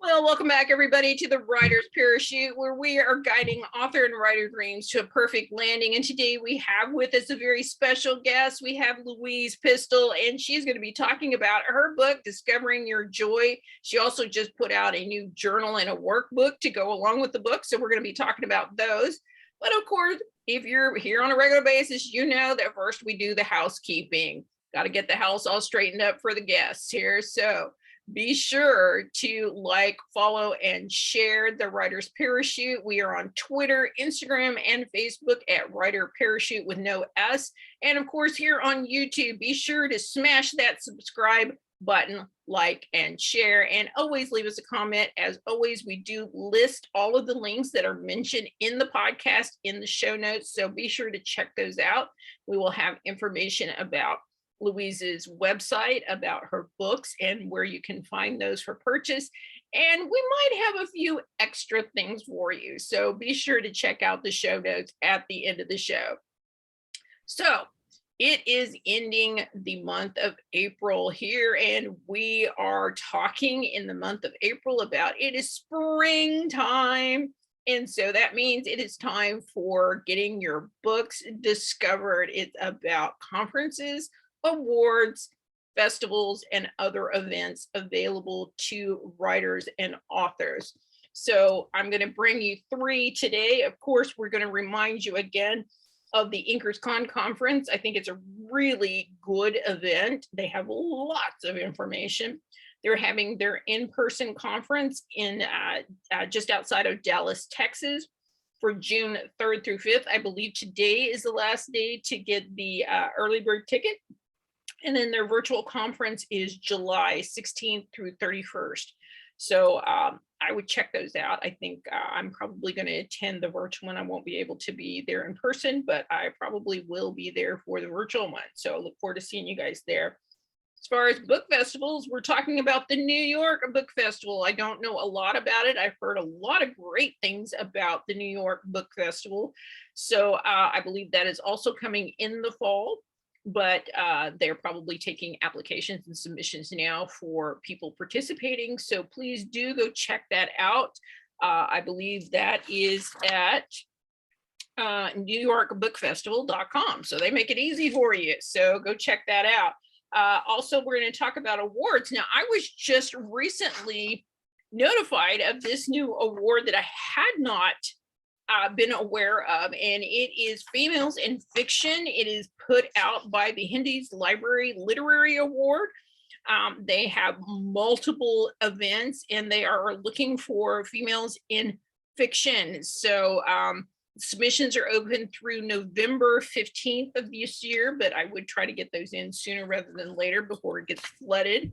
Well, welcome back, everybody, to the Writer's Parachute, where we are guiding author and writer dreams to a perfect landing. And today we have with us a very special guest. We have Louise Pistole, and she's going to be talking about her book, Discovering Your Joy. She also just put out a new journal and a workbook to go along with the book. So we're going to be talking about those. But of course, if you're here on a regular basis, you know that first we do the housekeeping. Got to get the house all straightened up for the guests here. So be sure to like, follow, and share the Writer's Parachute. We are on Twitter, Instagram, and Facebook at Writer Parachute with no S. And of course, here on YouTube, be sure to smash that subscribe button, like, and share, and always leave us a comment. As always, we do list all of the links that are mentioned in the podcast in the show notes, so be sure to check those out. We will have information about Louise's website, about her books, and where you can find those for purchase. And we might have a few extra things for you. So be sure to check out the show notes at the end of the show. So it is ending the month of April here, and we are talking in the month of April about it is springtime. And so that means it is time for getting your books discovered. It's about conferences, awards, festivals, and other events available to writers and authors. So I'm going to bring you three today. Of course, we're going to remind you again of the InkersCon conference. I think it's a really good event. They have lots of information. They're having their in-person conference in just outside of Dallas, Texas, for June 3rd through 5th. I believe today is the last day to get the early bird ticket. And then their virtual conference is July 16th through 31st. So I would check those out. I think I'm probably going to attend the virtual one. I won't be able to be there in person, but I probably will be there for the virtual one. So I look forward to seeing you guys there. As far as book festivals, we're talking about the New York Book Festival. I don't know a lot about it. I've heard a lot of great things about the New York Book Festival. So I believe that is also coming in the fall. But they're probably taking applications and submissions now for people participating. So please do go check that out. I believe that is at NewYorkBookFestival.com. So they make it easy for you. So go check that out. Also, we're going to talk about awards. Now, I was just recently notified of this new award that I had not been aware of, and it is Females in Fiction. It is put out by the Hindi's Library Literary Award. They have multiple events, and they are looking for females in fiction. So submissions are open through November 15th of this year, but I would try to get those in sooner rather than later before it gets flooded.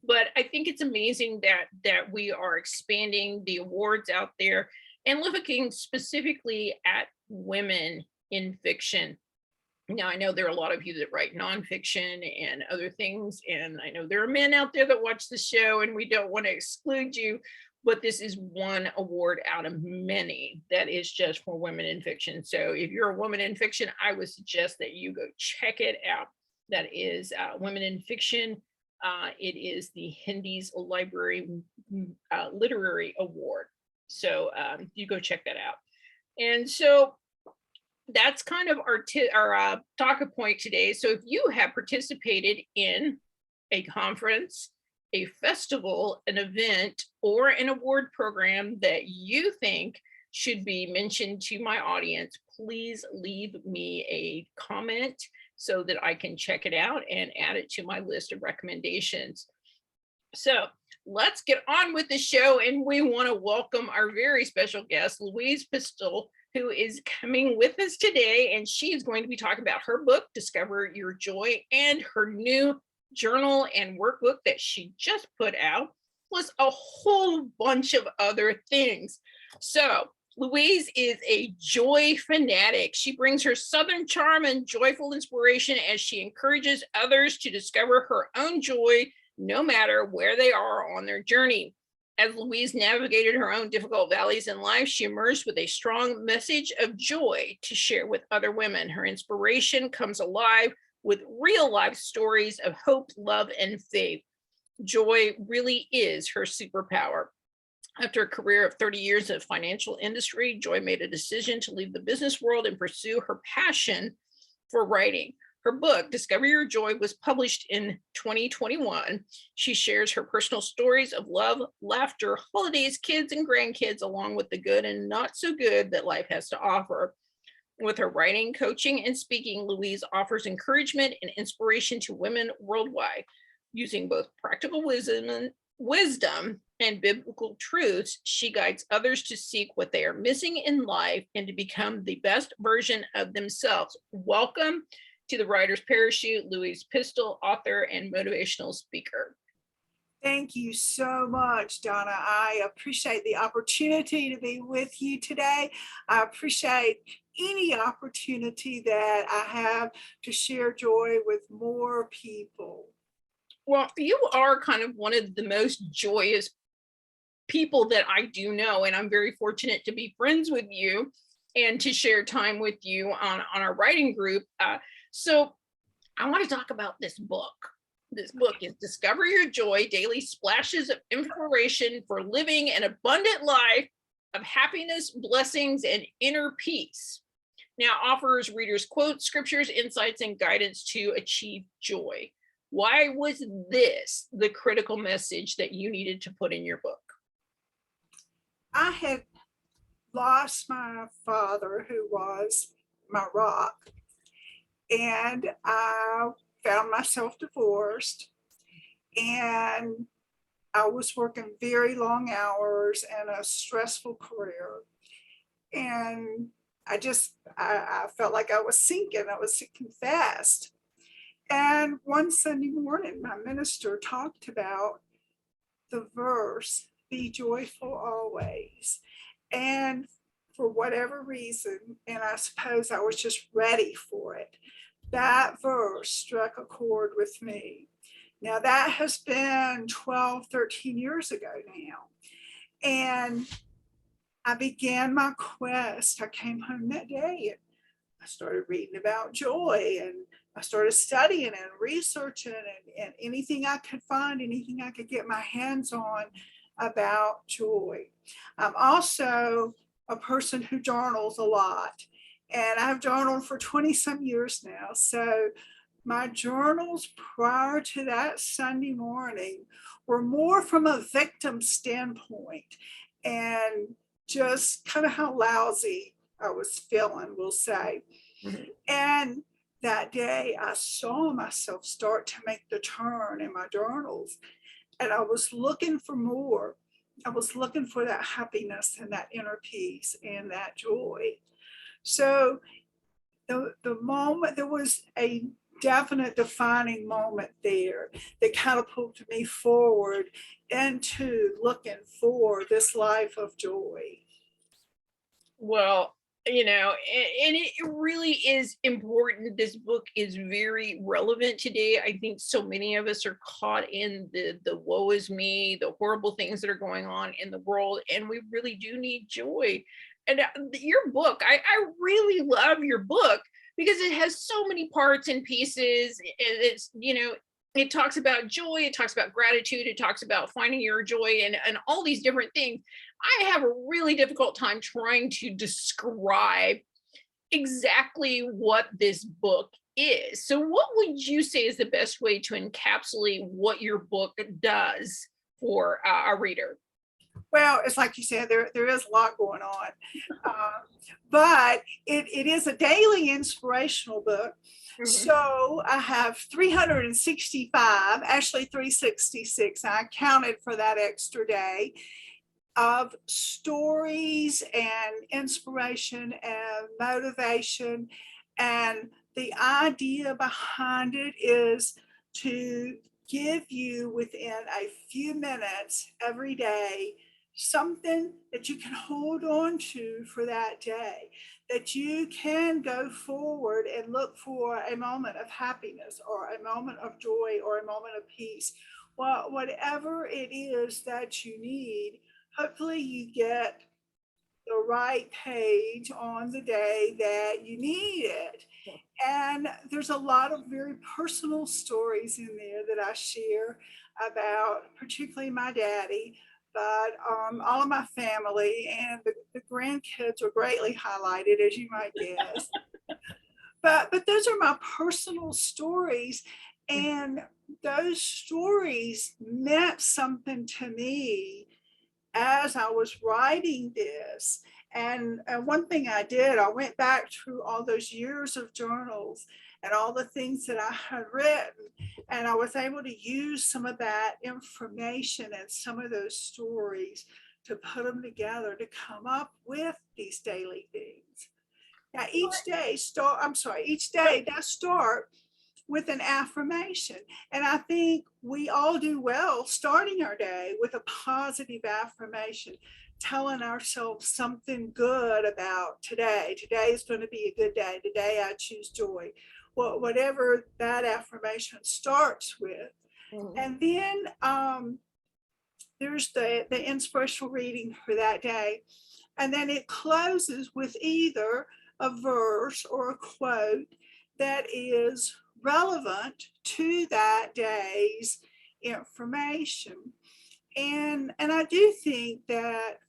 But I think it's amazing that we are expanding the awards out there and looking specifically at women in fiction. Now, I know there are a lot of you that write nonfiction and other things, and I know there are men out there that watch the show, and we don't want to exclude you, but this is one award out of many that is just for women in fiction. So if you're a woman in fiction, I would suggest that you go check it out. That is Women in Fiction. It is the Hindi's Library Literary Award. So you go check that out. And so that's kind of our talking point today. So if you have participated in a conference, a festival, an event, or an award program that you think should be mentioned to my audience, please leave me a comment so that I can check it out and add it to my list of recommendations. So let's get on with the show, and we want to welcome our very special guest, Louise Pistole, who is coming with us today, and she is going to be talking about her book, Discover Your Joy, and her new journal and workbook that she just put out, plus a whole bunch of other things. So Louise is a joy fanatic. She brings her Southern charm and joyful inspiration as she encourages others to discover her own joy, no matter where they are on their journey. As Louise navigated her own difficult valleys in life, she emerged with a strong message of joy to share with other women. Her inspiration comes alive with real life stories of hope, love, and faith. Joy really is her superpower. After a career of 30 years in the financial industry, Joy made a decision to leave the business world and pursue her passion for writing. Her book, Discover Your Joy, was published in 2021. She shares her personal stories of love, laughter, holidays, kids, and grandkids, along with the good and not so good that life has to offer. With her writing, coaching, and speaking, Louise offers encouragement and inspiration to women worldwide. Using both practical wisdom and biblical truths, she guides others to seek what they are missing in life and to become the best version of themselves. Welcome to the Writer's Parachute, Louise Pistole, author and motivational speaker. Thank you so much, Donna. I appreciate the opportunity to be with you today. I appreciate any opportunity that I have to share joy with more people. Well, you are kind of one of the most joyous people that I do know, and I'm very fortunate to be friends with you and to share time with you on our writing group. So I want to talk about this book. This book is Discover Your Joy, Daily Splashes of Inspiration for Living an Abundant Life of Happiness, Blessings, and Inner Peace. Now offers readers quotes, scriptures, insights, and guidance to achieve joy. Why was this the critical message that you needed to put in your book? I had lost my father, who was my rock, and I found myself divorced, and I was working very long hours and a stressful career. And I felt like I was sinking fast. And one Sunday morning, my minister talked about the verse, be joyful always. And for whatever reason, and I suppose I was just ready for it, that verse struck a chord with me. Now that has been 12, 13 years ago now. And I began my quest. I came home that day and I started reading about joy, and I started studying and researching and anything I could find, anything I could get my hands on about joy. I'm also a person who journals a lot, and I've journaled for 20 some years now. So my journals prior to that Sunday morning were more from a victim standpoint and just kind of how lousy I was feeling, we'll say. Mm-hmm. And that day I saw myself start to make the turn in my journals, and I was looking for more. I was looking for that happiness and that inner peace and that joy. So the moment, there was a definite defining moment there that catapulted me forward into looking for this life of joy. Well, you know, and it really is important. This book is very relevant today. I think so many of us are caught in the woe is me, the horrible things that are going on in the world, and we really do need joy. And your book, I really love your book because it has so many parts and pieces. It's, you know, it talks about joy, it talks about gratitude, it talks about finding your joy, and all these different things. I have a really difficult time trying to describe exactly what this book is. So what would you say is the best way to encapsulate what your book does for a reader? Well, it's like you said, there is a lot going on, but it is a daily inspirational book. Mm-hmm. So I have 365, actually 366. I counted for that extra day of stories and inspiration and motivation. And the idea behind it is to give you within a few minutes every day something that you can hold on to for that day, that you can go forward and look for a moment of happiness or a moment of joy or a moment of peace. Well, whatever it is that you need, hopefully you get the right page on the day that you need it. And there's a lot of very personal stories in there that I share about, particularly my daddy, but all of my family and the grandkids are greatly highlighted, as you might guess. But those are my personal stories, and those stories meant something to me as I was writing this. And one thing I did, I went back through all those years of journals and all the things that I had written, and I was able to use some of that information and some of those stories to put them together to come up with these daily things. Now, each day does start with an affirmation. And I think we all do well starting our day with a positive affirmation, telling ourselves something good about today. Today is going to be a good day. Today I choose joy. Well, whatever that affirmation starts with. And then there's the inspirational reading for that day. And then it closes with either a verse or a quote that is relevant to that day's information. And I do think that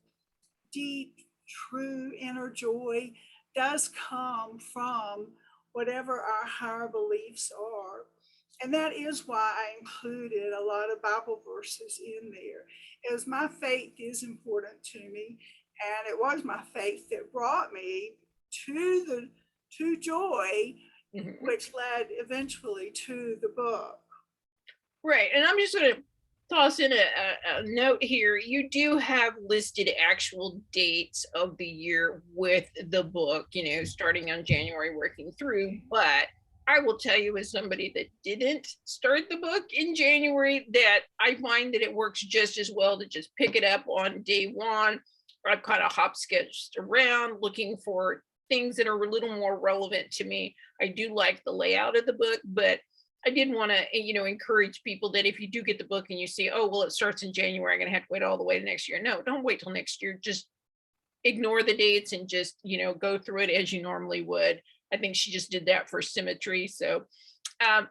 deep, true inner joy does come from whatever our higher beliefs are. And that is why I included a lot of Bible verses in there, as my faith is important to me. And it was my faith that brought me to joy, which led eventually to the book. Right. And I'm just going to toss in a note here. You do have listed actual dates of the year with the book, starting on January, working through. But I will tell you, as somebody that didn't start the book in January, that I find that it works just as well to just pick it up on day one. I've kind of hopscotched around looking for things that are a little more relevant to me. I do like the layout of the book, but I did want to, encourage people that if you do get the book and you see, oh, well, it starts in January, I'm going to have to wait all the way to next year. No, don't wait till next year. Just ignore the dates and just, go through it as you normally would. I think she just did that for symmetry. So why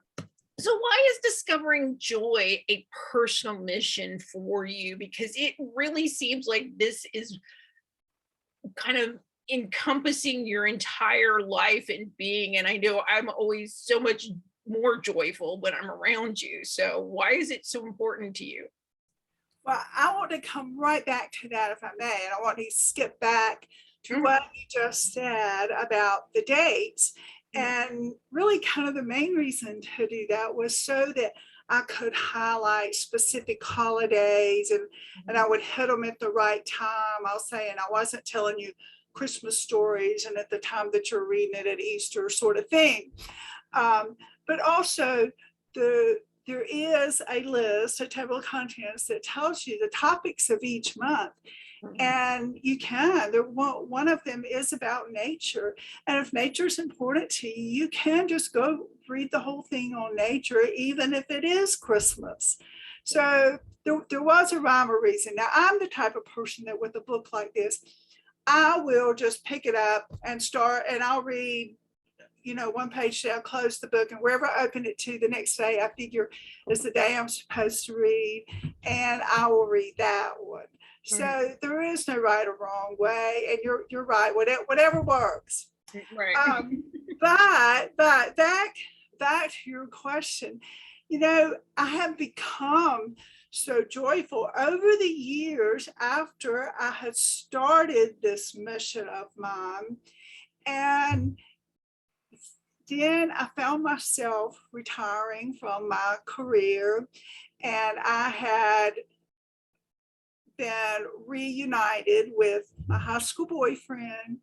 is discovering joy a personal mission for you? Because it really seems like this is kind of encompassing your entire life and being. And I know I'm always so much more joyful when I'm around you. So why is it so important to you? Well, I want to come right back to that, if I may, and I want to skip back to what you just said about the dates. And really kind of the main reason to do that was so that I could highlight specific holidays and I would hit them at the right time. I'll say, and I wasn't telling you Christmas stories and at the time that you're reading it at Easter sort of thing. But also there is a list, a table of contents that tells you the topics of each month. And one of them is about nature. And if nature is important to you, you can just go read the whole thing on nature, even if it is Christmas. So there was a rhyme or reason. Now, I'm the type of person that with a book like this, I will just pick it up and start, and I'll read one page, I'll close the book, and wherever I open it to the next day, I figure is the day I'm supposed to read, and I will read that one. So there is no right or wrong way, and you're right, whatever works. Right. But back to your question, I have become so joyful over the years after I had started this mission of mine. And then I found myself retiring from my career, and I had been reunited with my high school boyfriend,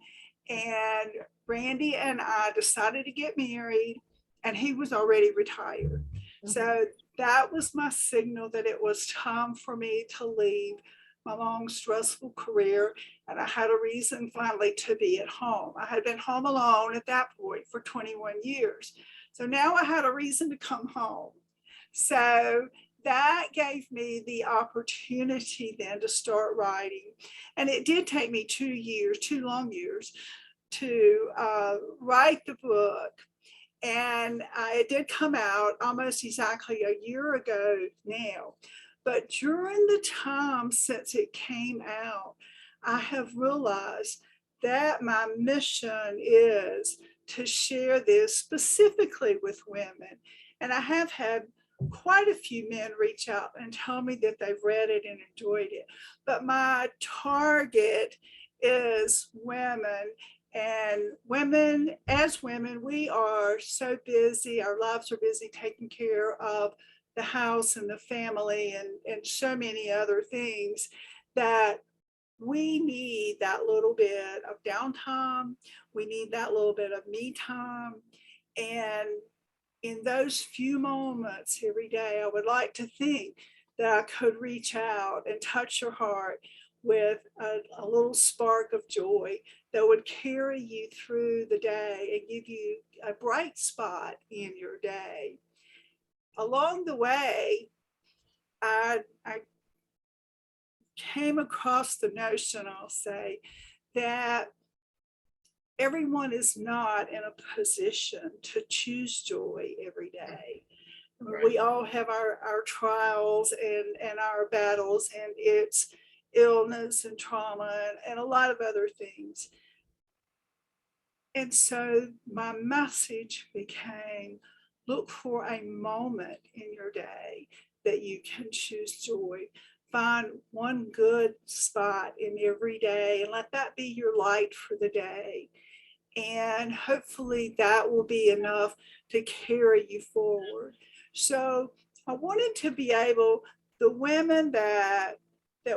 and Randy and I decided to get married, and he was already retired. So that was my signal that it was time for me to leave my long, stressful career. And I had a reason finally to be at home. I had been home alone at that point for 21 years. So now I had a reason to come home. So that gave me the opportunity then to start writing. And it did take me 2 long years, to write the book. And it did come out almost exactly a year ago now. But during the time since it came out, I have realized that my mission is to share this specifically with women. And I have had quite a few men reach out and tell me that they've read it and enjoyed it. But my target is women. And women, as women, we are so busy, our lives are busy taking care of the house and the family and so many other things, that we need that little bit of downtime. We need that little bit of me time. And in those few moments every day, I would like to think that I could reach out and touch your heart with a little spark of joy that would carry you through the day and give you a bright spot in your day. Along the way, I came across the notion, I'll say, that everyone is not in a position to choose joy every day. Right. We all have our trials and our battles, and it's illness and trauma and a lot of other things. And so my message became, look for a moment in your day that you can choose joy. Find one good spot in every day and let that be your light for the day. And hopefully that will be enough to carry you forward. So I wanted to be able, the women that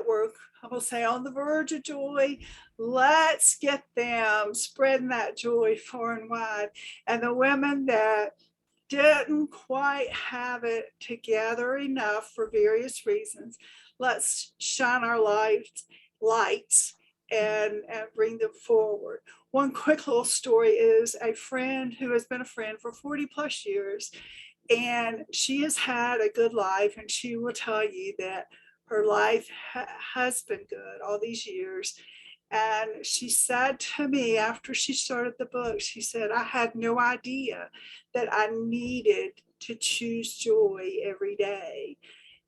were, I will say, on the verge of joy, let's get them spreading that joy far and wide. And the women that didn't quite have it together enough for various reasons, let's shine our lights and bring them forward. One quick little story is a friend who has been a friend for 40 plus years, and she has had a good life, and she will tell you that her life has been good all these years. And she said to me after she started the book, she said, I had no idea that I needed to choose joy every day.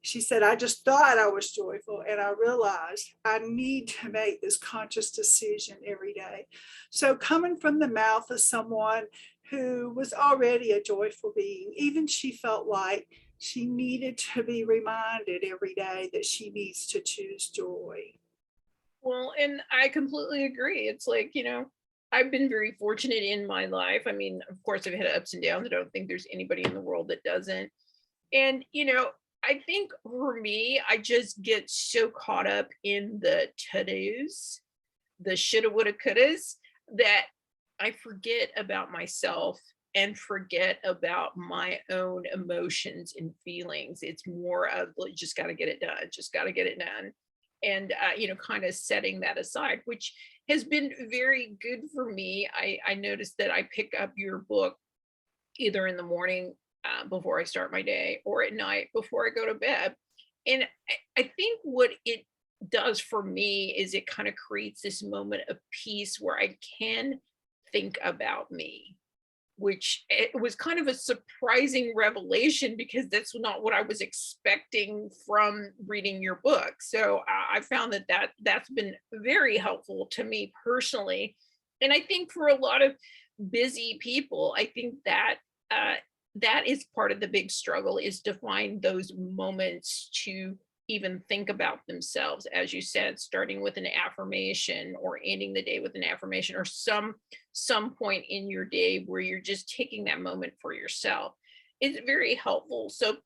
She said, I just thought I was joyful, and I realized I need to make this conscious decision every day. So coming from the mouth of someone who was already a joyful being, even she felt like she needed to be reminded every day that she needs to choose joy. Well, and I completely agree. It's like, I've been very fortunate in my life. I mean, of course, I've had ups and downs. I don't think there's anybody in the world that doesn't. And, I think for me, I just get so caught up in the to-dos, the shoulda, woulda, couldas, that I forget about myself and forget about my own emotions and feelings. It's more of like, just got to get it done, just got to get it done. And, kind of setting that aside, which has been very good for me. I noticed that I pick up your book either in the morning before I start my day or at night before I go to bed. And I think what it does for me is it kind of creates this moment of peace where I can think about me, which it was kind of a surprising revelation because that's not what I was expecting from reading your book. So I found that's been very helpful to me personally. And I think for a lot of busy people, I think that that is part of the big struggle, is to find those moments to even think about themselves, as you said, starting with an affirmation or ending the day with an affirmation, or some point in your day where you're just taking that moment for yourself. It's very helpful. So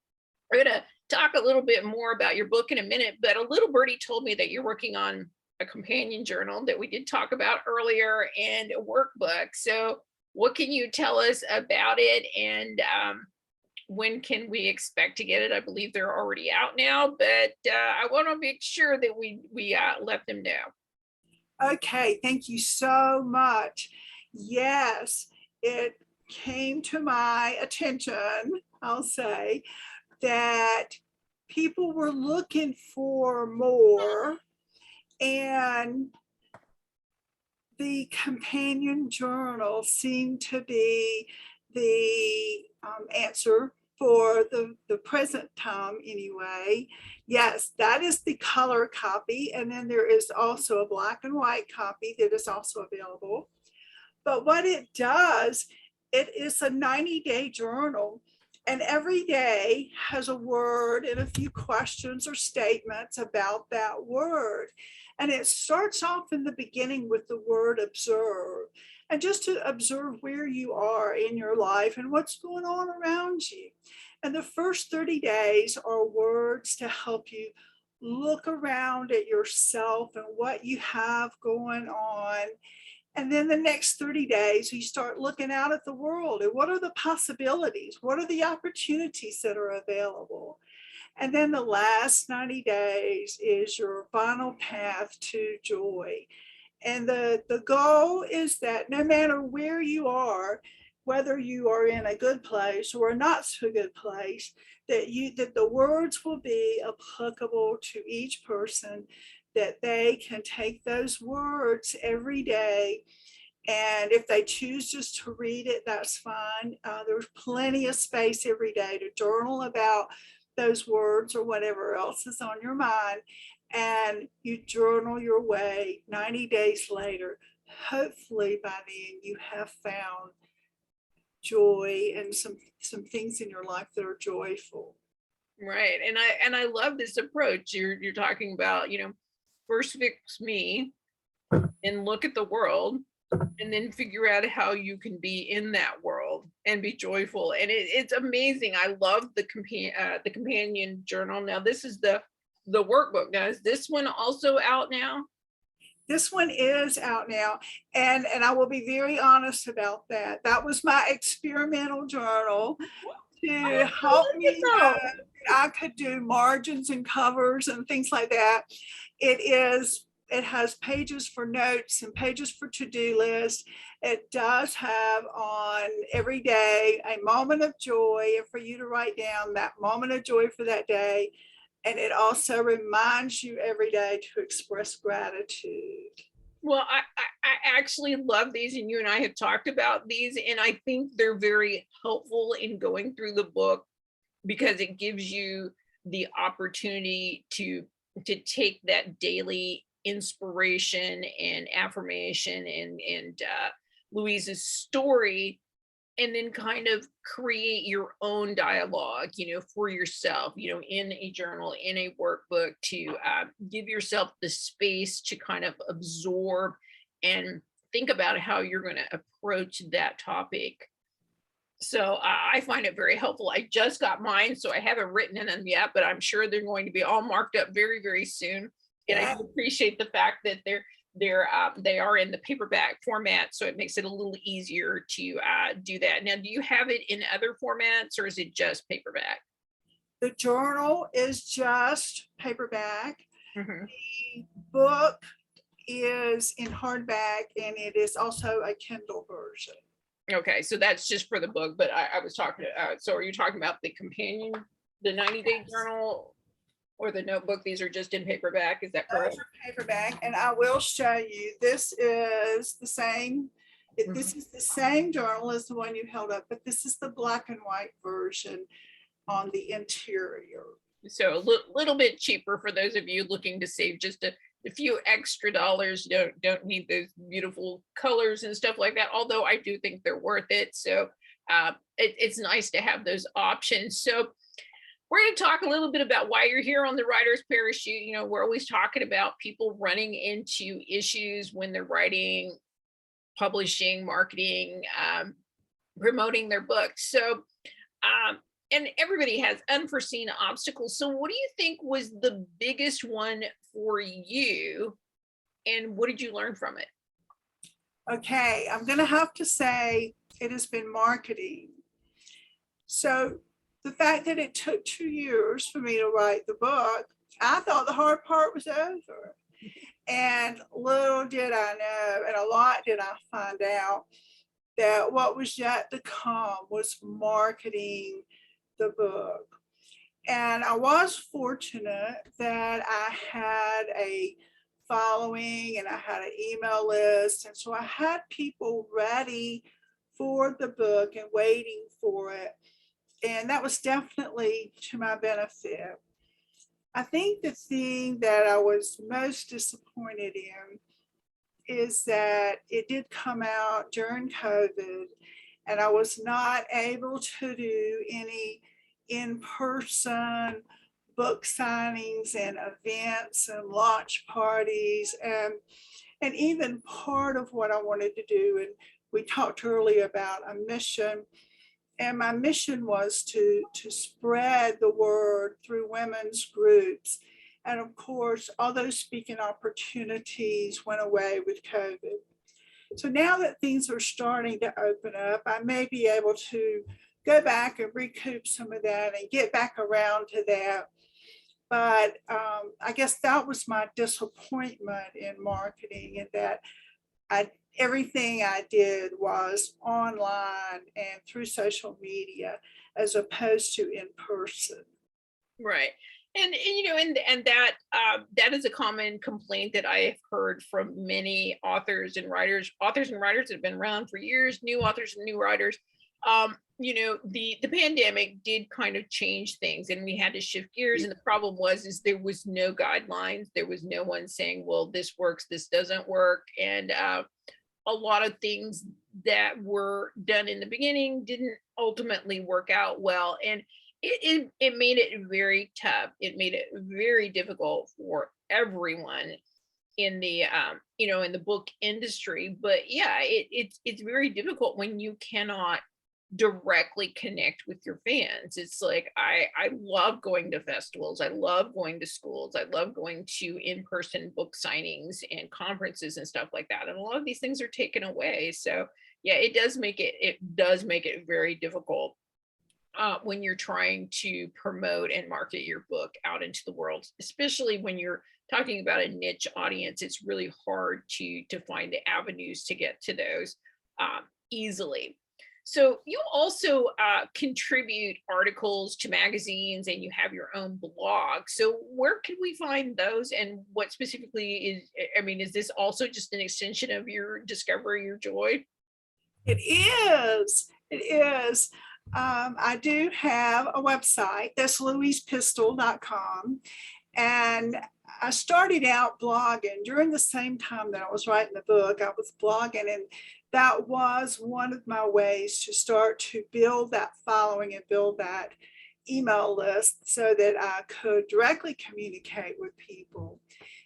we're going to talk a little bit more about your book in a minute, but a little birdie told me that you're working on a companion journal that we did talk about earlier and a workbook. So what can you tell us about it, and when can we expect to get it? I believe they're already out now, but I want to make sure that we let them know. Okay, thank you so much. Yes, it came to my attention, I'll say, that people were looking for more, and the companion journal seemed to be the answer for the present time anyway. Yes, that is the color copy. And then there is also a black and white copy that is also available. But what it does, it is a 90-day journal. And every day has a word and a few questions or statements about that word. And it starts off in the beginning with the word observe. And just to observe where you are in your life and what's going on around you. And the first 30 days are words to help you look around at yourself and what you have going on. And then the next 30 days, you start looking out at the world and what are the possibilities? What are the opportunities that are available? And then the last 90 days is your final path to joy. And the goal is that no matter where you are, whether you are in a good place or a not so good place, that the words will be applicable to each person, that they can take those words every day. And if they choose just to read it, that's fine. There's plenty of space every day to journal about those words or whatever else is on your mind. And you journal your way 90 days later. Hopefully by then you have found joy and some things in your life that are joyful. Right. And I love this approach. You're talking about, first fix me and look at the world and then figure out how you can be in that world and be joyful. And it's amazing. I love the companion journal. Now this is the workbook. Now is this one also out now? This one is out now, and I will be very honest about that. That was my experimental journal to help me know that I could do margins and covers and things like that. It has pages for notes and pages for to-do lists. It does have on every day a moment of joy, and for you to write down that moment of joy for that day. And it also reminds you every day to express gratitude. Well, I actually love these, and you and I have talked about these, and I think they're very helpful in going through the book because it gives you the opportunity to take that daily inspiration and affirmation and Louise's story, and then kind of create your own dialogue, for yourself, in a journal, in a workbook, to give yourself the space to kind of absorb and think about how you're going to approach that topic. So I find it very helpful. I just got mine, so I haven't written in them yet, but I'm sure they're going to be all marked up very, very soon. And I appreciate the fact that they are in the paperback format, so it makes it a little easier to do that. Now, do you have it in other formats, or is it just paperback? The journal is just paperback. Mm-hmm. The book is in hardback, and it is also a Kindle version. Okay, so that's just for the book, but I was talking, so are you talking about the companion, the 90-day journal, or the notebook? These are just in paperback, is that correct? Those are paperback, and I will show you, this is the same, this is the same journal as the one you held up, but this is the black and white version on the interior. So a little bit cheaper for those of you looking to save just a few extra dollars. Don't need those beautiful colors and stuff like that, although I do think they're worth it. So it's nice to have those options. So we're going to talk a little bit about why you're here on the Writer's Parachute. We're always talking about people running into issues when they're writing, publishing, marketing, promoting their books. So and everybody has unforeseen obstacles. So what do you think was the biggest one for you, and what did you learn from it? Okay, I'm going to have to say it has been marketing. So the fact that it took 2 years for me to write the book, I thought the hard part was over. And little did I know, and a lot did I find out, that what was yet to come was marketing the book. And I was fortunate that I had a following and I had an email list. And so I had people ready for the book and waiting for it. And that was definitely to my benefit. I think the thing that I was most disappointed in is that it did come out during COVID, and I was not able to do any in-person book signings and events and launch parties, and even part of what I wanted to do. And we talked earlier about a mission, and my mission was to spread the word through women's groups. And of course, all those speaking opportunities went away with COVID. So now that things are starting to open up, I may be able to go back and recoup some of that and get back around to that. But I guess that was my disappointment in marketing, and that everything I did was online and through social media as opposed to in person. Right. And you know, and that that is a common complaint that I have heard from many authors and writers that have been around for years, new authors and new writers. You know, the pandemic did kind of change things, and we had to shift gears. And the problem is there was no guidelines. There was no one saying, well, this works, this doesn't work. And a lot of things that were done in the beginning didn't ultimately work out well. And it made it very tough. It made it very difficult for everyone in the you know, in the book industry. But yeah, it's very difficult when you cannot directly connect with your fans. It's like I love going to festivals, I love going to schools, I love going to in-person book signings and conferences and stuff like that. And a lot of these things are taken away. So yeah, it does make it very difficult when you're trying to promote and market your book out into the world, especially when you're talking about a niche audience. It's really hard to find the avenues to get to those easily. So you also contribute articles to magazines, and you have your own blog. So where can we find those, and what specifically is, I mean, is this also just an extension of your Discover Your Joy? It is. It is. I do have a website that's louisepistole.com. And I started out blogging during the same time that I was writing the book. I was blogging, and that was one of my ways to start to build that following and build that email list so that I could directly communicate with people.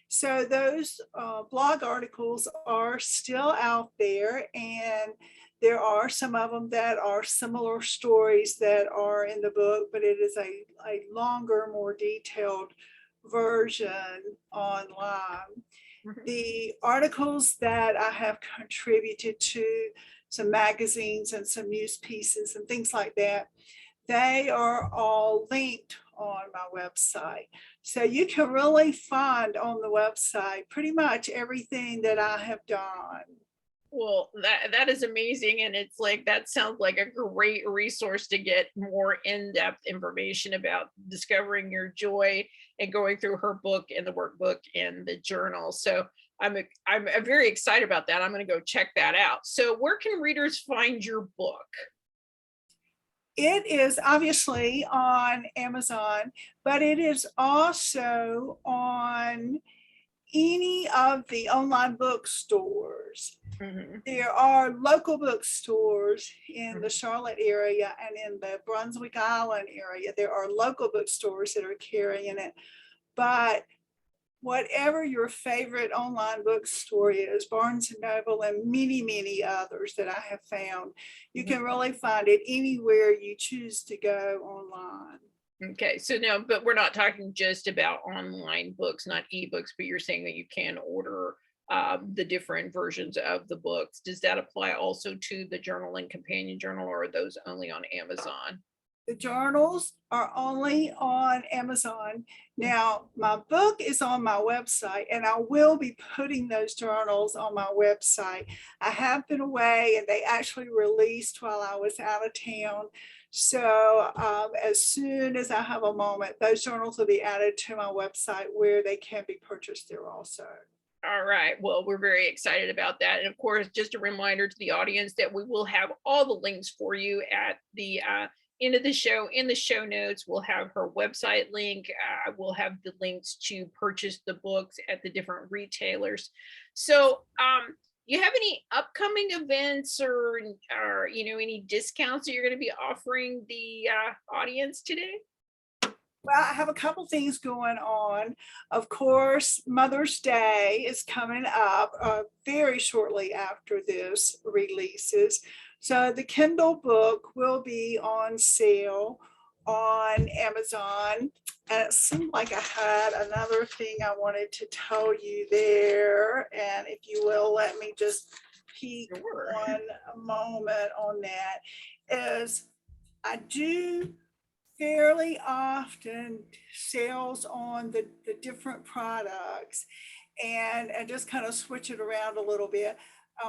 So those blog articles are still out there, and there are some of them that are similar stories that are in the book, but it is a longer, more detailed version online. Mhm. The articles that I have contributed to some magazines and some news pieces and things like that, they are all linked on my website. So you can really find on the website pretty much everything that I have done. Well, that is amazing. And it's like, that sounds like a great resource to get more in-depth information about discovering your joy and going through her book and the workbook and the journal. So I'm very excited about that. I'm going to go check that out. So where can readers find your book? It is obviously on Amazon, but it is also on any of the online bookstores. Mhm. There are local bookstores in the Mhm. Charlotte area and in the Brunswick Island area. There are local bookstores that are carrying it. But whatever your favorite online bookstore is, Barnes and Noble and many, many others that I have found, you Mhm. can really find it anywhere you choose to go online. Okay, so no, but we're not talking just about online books, not ebooks, but you're saying that you can order the different versions of the books. Does that apply also to the journal and companion journal, or are those only on Amazon? The journals are only on Amazon. Now, my book is on my website, and I will be putting those journals on my website. I have been away, and they actually released while I was out of town. So as soon as I have a moment, those journals will be added to my website where they can be purchased there also. All right. Well, we're very excited about that. And of course, just a reminder to the audience that we will have all the links for you at the end of the show, in the show notes, we'll have her website link. We'll have the links to purchase the books at the different retailers. So, you have any upcoming events or any discounts that you're going to be offering the audience today? Well, I have a couple things going on. Of course, Mother's Day is coming up very shortly after this releases. So the Kindle book will be on sale on Amazon. And it seemed like I had another thing I wanted to tell you there. And if you will, let me just peek Sure. one moment on that. Is I do fairly often sales on the different products and just kind of switch it around a little bit.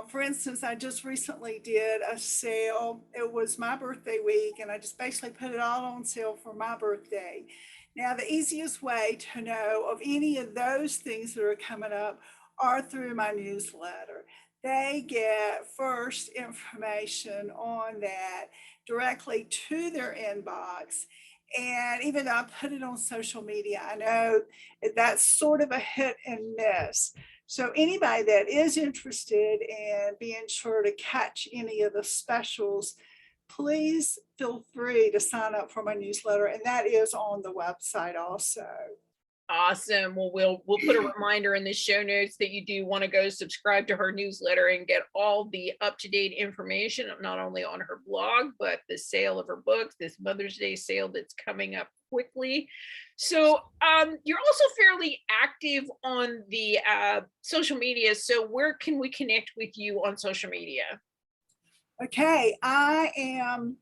For instance, I just recently did a sale. It was my birthday week, and I just basically put it all on sale for my birthday. Now, the easiest way to know of any of those things that are coming up are through my newsletter. They get first information on that directly to their inbox. And even though I put it on social media, I know that's sort of a hit and miss. So anybody that is interested in being sure to catch any of the specials, please feel free to sign up for my newsletter. And that is on the website also. Awesome. Well, we'll put a reminder in the show notes that you do want to go subscribe to her newsletter and get all the up-to-date information, not only on her blog, but the sale of her books, this Mother's Day sale that's coming up quickly. So you're also fairly active on the social media. So where can we connect with you on social media? Okay, I am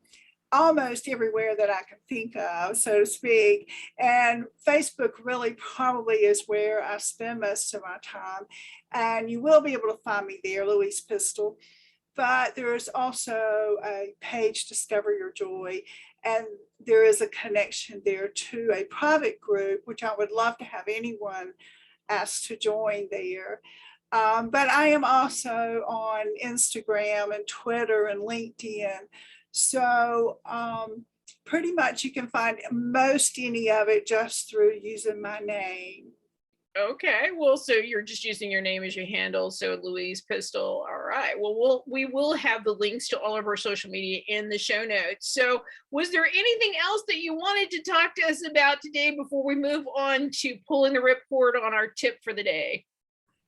almost everywhere that I can think of, so to speak. And Facebook really probably is where I spend most of my time. And you will be able to find me there, Louise Pistole. But there's also a page, Discover Your Joy, and there is a connection there to a private group, which I would love to have anyone asked to join there. But I am also on Instagram and Twitter and LinkedIn. So pretty much you can find most any of it just through using my name. Okay, well, so you're just using your name as your handle, so Louise Pistole. All right. Well, we will have the links to all of our social media in the show notes. So, was there anything else that you wanted to talk to us about today before we move on to pulling the ripcord on our tip for the day?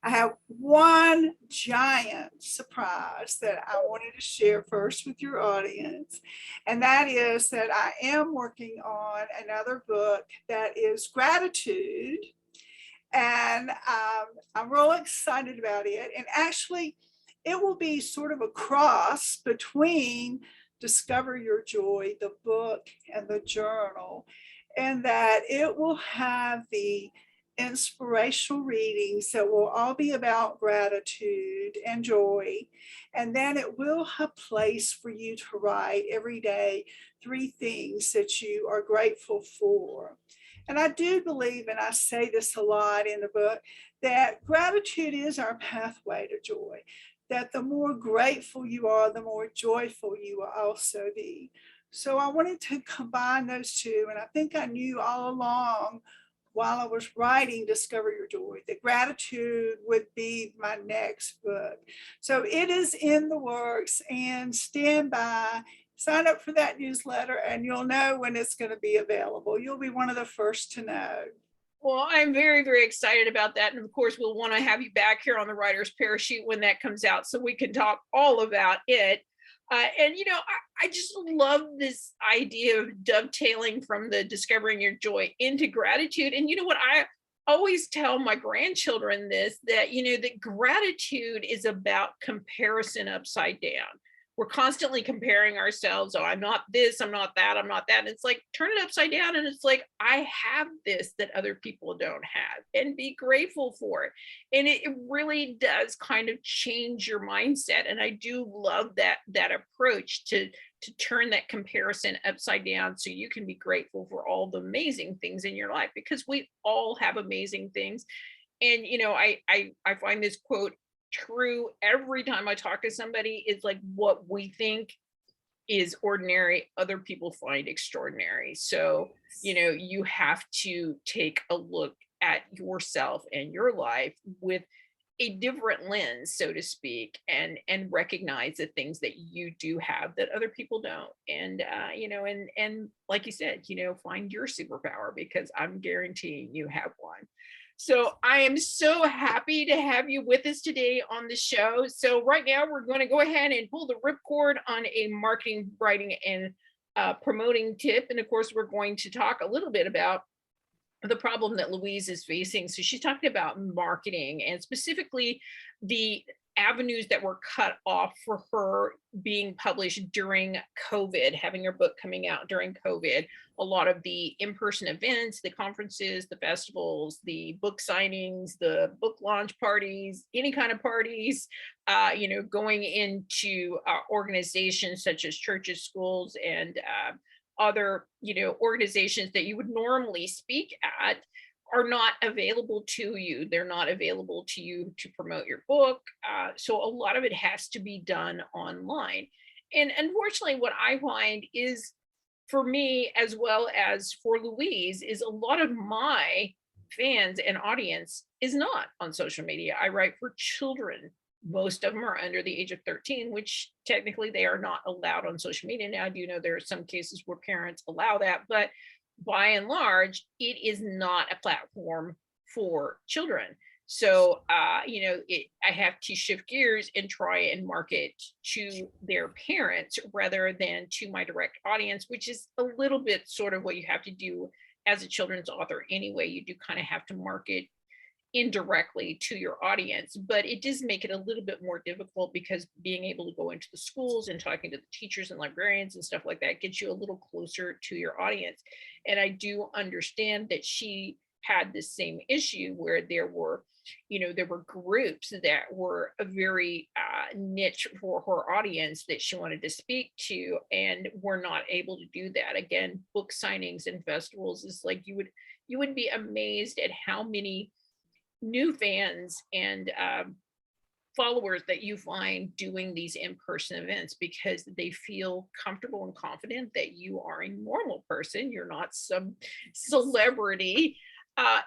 I have one giant surprise that I wanted to share first with your audience, and that is that I am working on another book that is gratitude, and I'm real excited about it. And actually, it will be sort of a cross between Discover Your Joy, the book, and the journal, and that it will have the inspirational readings that will all be about gratitude and joy. And then it will have a place for you to write every day 3 things that you are grateful for. And I do believe, and I say this a lot in the book, that gratitude is our pathway to joy. That the more grateful you are, the more joyful you will also be. So I wanted to combine those two. And I think I knew all along while I was writing Discover Your Joy that gratitude would be my next book. So it is in the works, and stand by. Sign up for that newsletter and you'll know when it's going to be available. You'll be one of the first to know. Well, I'm very, very excited about that. And of course, we'll want to have you back here on the Writer's Parachute when that comes out so we can talk all about it. And, I just love this idea of dovetailing from the discovering your joy into gratitude. And you know what? I always tell my grandchildren this, that, that gratitude is about comparison upside down. We're constantly comparing ourselves. Oh, I'm not this, I'm not that, I'm not that. And it's like, turn it upside down. And it's like, I have this that other people don't have, and be grateful for it. And it really does kind of change your mindset. And I do love that approach to turn that comparison upside down so you can be grateful for all the amazing things in your life, because we all have amazing things. And, I find this quote true every time I talk to somebody. Is like, what we think is ordinary, other people find extraordinary. So, you have to take a look at yourself and your life with a different lens, so to speak, and recognize the things that you do have that other people don't. And and like you said, find your superpower, because I'm guaranteeing you have one. So I am so happy to have you with us today on the show. So right now we're going to go ahead and pull the ripcord on a marketing, writing, and promoting tip. And of course, we're going to talk a little bit about the problem that Louise is facing. So she's talking about marketing, and specifically the avenues that were cut off for her being published during COVID, having her book coming out during COVID. A lot of the in-person events, the conferences, the festivals, the book signings, the book launch parties, any kind of parties, going into organizations such as churches, schools, and other organizations that you would normally speak at are not available to you. They're not available to you to promote your book. So a lot of it has to be done online. And unfortunately, what I find is, for me as well as for Louise, is a lot of my fans and audience is not on social media. I write for children. Most of them are under the age of 13, which technically they are not allowed on social media. Now, I do know there are some cases where parents allow that, but by and large, it is not a platform for children. So, I have to shift gears and try and market to their parents rather than to my direct audience, which is a little bit sort of what you have to do as a children's author anyway. You do kind of have to market indirectly to your audience, but it does make it a little bit more difficult, because being able to go into the schools and talking to the teachers and librarians and stuff like that gets you a little closer to your audience. And I do understand that she had the same issue, where there were groups that were a very niche for her audience that she wanted to speak to, and were not able to do that. Again, book signings and festivals is like, you would be amazed at how many new fans and followers that you find doing these in-person events, because they feel comfortable and confident that you are a normal person. You're not some celebrity,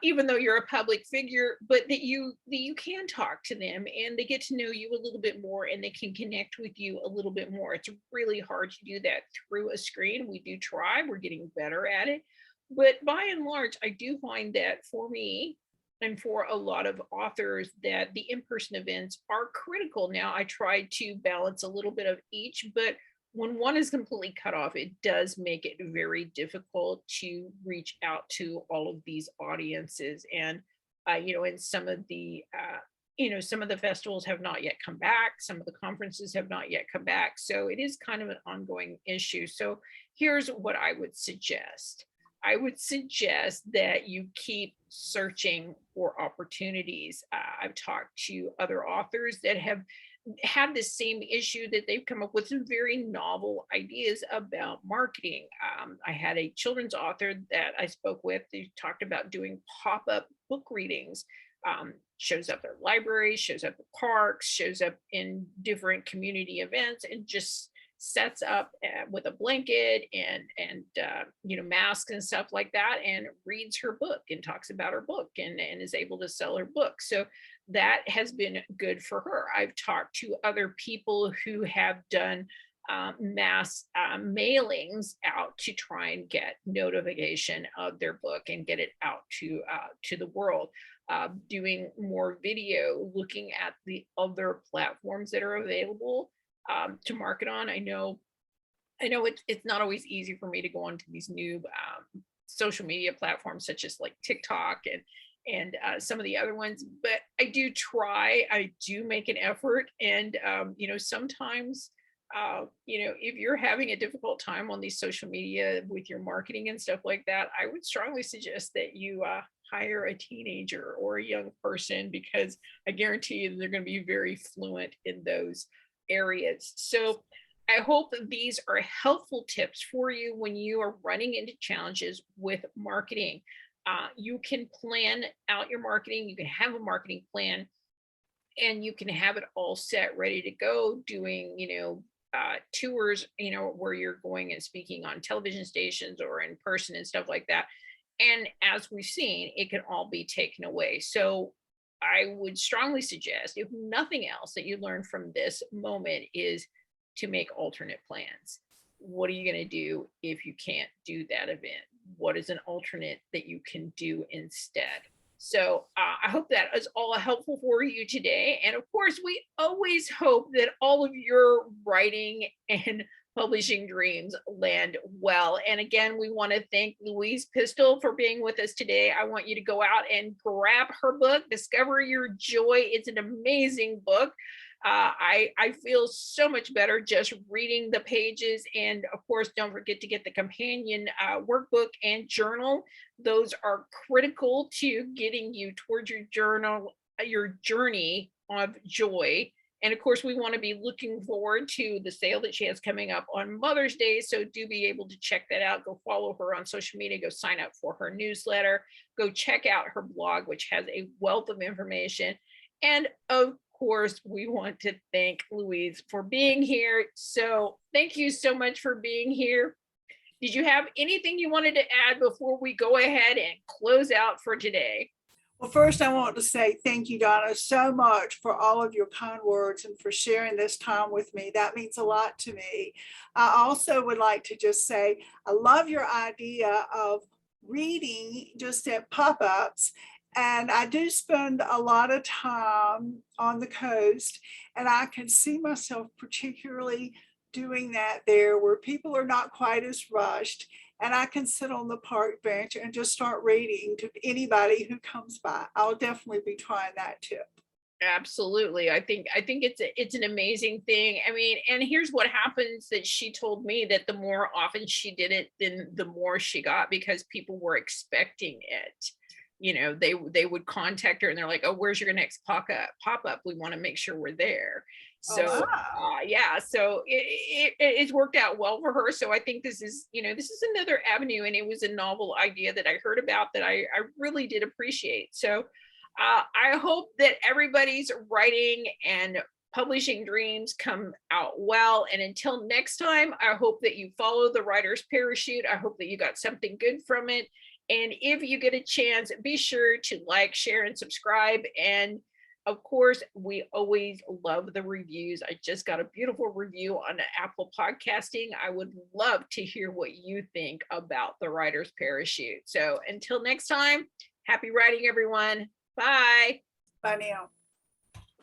even though you're a public figure, but that you can talk to them, and they get to know you a little bit more, and they can connect with you a little bit more. It's really hard to do that through a screen. We do try, we're getting better at it, but by and large, I do find that for me, and for a lot of authors, that the in-person events are critical. Now, I try to balance a little bit of each, but when one is completely cut off, it does make it very difficult to reach out to all of these audiences. And and some of the some of the festivals have not yet come back. Some of the conferences have not yet come back. So it is kind of an ongoing issue. So here's what I would suggest. I would suggest that you keep searching for opportunities. I've talked to other authors that have had the same issue, that they've come up with some very novel ideas about marketing. I had a children's author that I spoke with who talked about doing pop-up book readings. Shows up at libraries, shows up at parks, shows up in different community events, and just sets up with a blanket and masks and stuff like that, and reads her book and talks about her book, and is able to sell her book. So that has been good for her. I've talked to other people who have done mass mailings out to try and get notification of their book and get it out to the world. Doing more video, looking at the other platforms that are available to market on. I know it's not always easy for me to go onto these new social media platforms, such as like TikTok and some of the other ones, but I do try. I do make an effort, and sometimes if you're having a difficult time on these social media with your marketing and stuff like that, I would strongly suggest that you hire a teenager or a young person, because I guarantee you they're going to be very fluent in those areas. So I hope that these are helpful tips for you when you are running into challenges with marketing. You can plan out your marketing, you can have a marketing plan, and you can have it all set, ready to go, doing, tours, where you're going and speaking on television stations or in person and stuff like that. And as we've seen, it can all be taken away. So I would strongly suggest, if nothing else, that you learn from this moment is to make alternate plans. What are you going to do if you can't do that event? What is an alternate that you can do instead? So I hope that is all helpful for you today. And of course, we always hope that all of your writing and publishing dreams land well. And again, we want to thank Louise Pistole for being with us today. I want you to go out and grab her book, Discover Your Joy. It's an amazing book. I feel so much better just reading the pages. And of course, don't forget to get the companion workbook and journal. Those are critical to getting you towards your journey of joy. And of course, we want to be looking forward to the sale that she has coming up on Mother's Day. So do be able to check that out. Go follow her on social media. Go sign up for her newsletter. Go check out her blog, which has a wealth of information. And of course, we want to thank Louise for being here. So thank you so much for being here. Did you have anything you wanted to add before we go ahead and close out for today? Well, first, I want to say thank you, Donna, so much for all of your kind words and for sharing this time with me. That means a lot to me. I also would like to just say, I love your idea of reading just at pop-ups. And I do spend a lot of time on the coast, and I can see myself particularly doing that there where people are not quite as rushed. And I can sit on the park bench and just start reading to anybody who comes by. I'll definitely be trying that tip. Absolutely. I think it's an amazing thing. I mean, and here's what happens, that she told me that the more often she did it, then the more she got, because people were expecting it. They would contact her and they're like, oh, where's your next pop up? We want to make sure we're there. So yeah, so it's worked out well for her. So I think this is another avenue, and it was a novel idea that I heard about that I really did appreciate. So I hope that everybody's writing and publishing dreams come out well. And until next time, I hope that you follow the writer's parachute. I hope that you got something good from it. And if you get a chance, be sure to like, share, and subscribe. And of course, we always love the reviews. I just got a beautiful review on Apple Podcasting. I would love to hear what you think about the writer's parachute. So until next time, happy writing, everyone. Bye. Bye now.